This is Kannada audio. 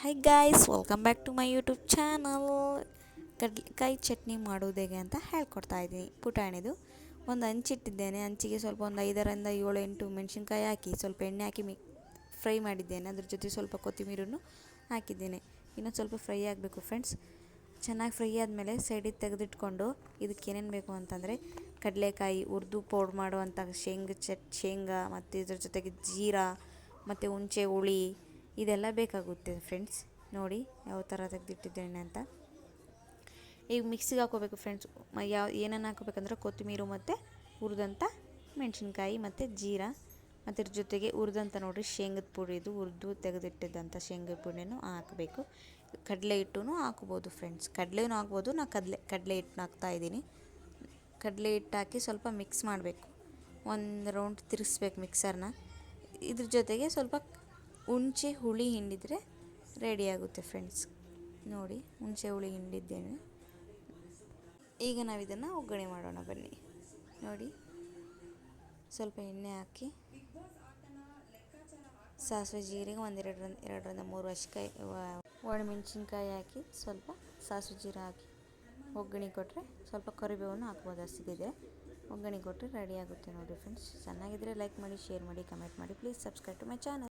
Hi guys, welcome back to my YouTube channel. ಕಡಲೆಕಾಯಿ ಚಟ್ನಿ ಮಾಡೋದು ಹೇಗೆ ಅಂತ ಹೇಳ್ಕೊಡ್ತಾ ಇದ್ದೀನಿ. ಪುಟಾಣಿದು ಒಂದು ಹಂಚಿಟ್ಟಿದ್ದೇನೆ. ಹಂಚಿಗೆ ಸ್ವಲ್ಪ ಒಂದು 5 7 ಮೆಣಸಿನ್ಕಾಯಿ ಹಾಕಿ ಸ್ವಲ್ಪ ಎಣ್ಣೆ ಹಾಕಿ ಫ್ರೈ ಮಾಡಿದ್ದೇನೆ. ಅದ್ರ ಜೊತೆ ಸ್ವಲ್ಪ ಕೊತ್ತಂಬರಿನೂ ಹಾಕಿದ್ದೇನೆ. ಇನ್ನೊಂದು ಸ್ವಲ್ಪ ಫ್ರೈ ಆಗಬೇಕು ಫ್ರೆಂಡ್ಸ್. ಚೆನ್ನಾಗಿ ಫ್ರೈ ಆದಮೇಲೆ ಸೈಡಿಗೆ ತೆಗೆದಿಟ್ಕೊಂಡು ಇದಕ್ಕೆ ಏನೇನು ಬೇಕು ಅಂತಂದರೆ ಕಡಲೆಕಾಯಿ, ಹುರಿದು ಪೌಡ್ರ್ ಮಾಡುವಂಥ ಶೇಂಗಾ ಮತ್ತು ಇದ್ರ ಜೊತೆಗೆ ಜೀರಾ ಮತ್ತು ಹುಣಸೆ ಹುಳಿ ಇದೆಲ್ಲ ಬೇಕಾಗುತ್ತೆ ಫ್ರೆಂಡ್ಸ್. ನೋಡಿ ಯಾವ ಥರ ತೆಗೆದಿಟ್ಟಿದ್ದೇನೆ ಅಂತ. ಈಗ ಮಿಕ್ಸಿಗೆ ಹಾಕೋಬೇಕು ಫ್ರೆಂಡ್ಸ್. ಏನನ್ನು ಹಾಕೋಬೇಕಂದ್ರೆ ಕೊತ್ತಂಬರಿ ಮತ್ತು ಹುರಿದಂಥ ಮೆಣಸಿನ್ಕಾಯಿ ಮತ್ತು ಜೀರಾ ಮತ್ತು ಇದ್ರ ಜೊತೆಗೆ ಹುರಿದಂಥ ನೋಡಿರಿ ಶೇಂಗದ ಪುಡಿ, ಇದು ಹುರಿದು ತೆಗೆದಿಟ್ಟಿದ್ದಂಥ ಶೇಂಗದ ಪುಡಿನೂ ಹಾಕಬೇಕು. ಕಡಲೆ ಹಿಟ್ಟೂ ಹಾಕ್ಬೋದು ಫ್ರೆಂಡ್ಸ್. ಕಡಲೆನೂ ಹಾಕ್ಬೋದು. ನಾನು ಕಡಲೆ ಹಿಟ್ಟನ್ನ ಹಾಕ್ತಾಯಿದ್ದೀನಿ. ಕಡಲೆ ಹಿಟ್ಟು ಹಾಕಿ ಸ್ವಲ್ಪ ಮಿಕ್ಸ್ ಮಾಡಬೇಕು. ಒಂದು ರೌಂಡ್ ತಿರ್ಗಿಸ್ಬೇಕು ಮಿಕ್ಸರ್ನ. ಇದ್ರ ಜೊತೆಗೆ ಸ್ವಲ್ಪ ಹುಣಸೆ ಹುಳಿ ಹಿಂಡಿದರೆ ರೆಡಿಯಾಗುತ್ತೆ ಫ್ರೆಂಡ್ಸ್. ನೋಡಿ ಹುಣಸೆ ಹುಳಿ ಹಿಂಡಿದ್ದೇನೆ. ಈಗ ನಾವು ಇದನ್ನು ಒಗ್ಗರಣೆ ಮಾಡೋಣ ಬನ್ನಿ. ನೋಡಿ ಸ್ವಲ್ಪ ಎಣ್ಣೆ ಹಾಕಿ ಸಾಸಿವೆ ಜೀರಿಗೆ ಎರಡರಿಂದ ಮೂರು ಹಸಿಕಾಯಿ ಒಣಮೆಣಸಿನ್ಕಾಯಿ ಹಾಕಿ ಸ್ವಲ್ಪ ಸಾಸಿವೆ ಜೀರಿಗೆ ಹಾಕಿ ಒಗ್ಗರಣೆ ಕೊಟ್ಟರೆ ಸ್ವಲ್ಪ ಕರಿಬೇವನ್ನು ಹಾಕ್ಬೋದು. ಹಸಿದಿದೆ ಒಗ್ಗರಣೆ ಕೊಟ್ಟರೆ ರೆಡಿ ಆಗುತ್ತೆ ನೋಡಿ ಫ್ರೆಂಡ್ಸ್. ಚೆನ್ನಾಗಿದ್ದರೆ ಲೈಕ್ ಮಾಡಿ, ಶೇರ್ ಮಾಡಿ, ಕಮೆಂಟ್ ಮಾಡಿ. Please subscribe to my channel.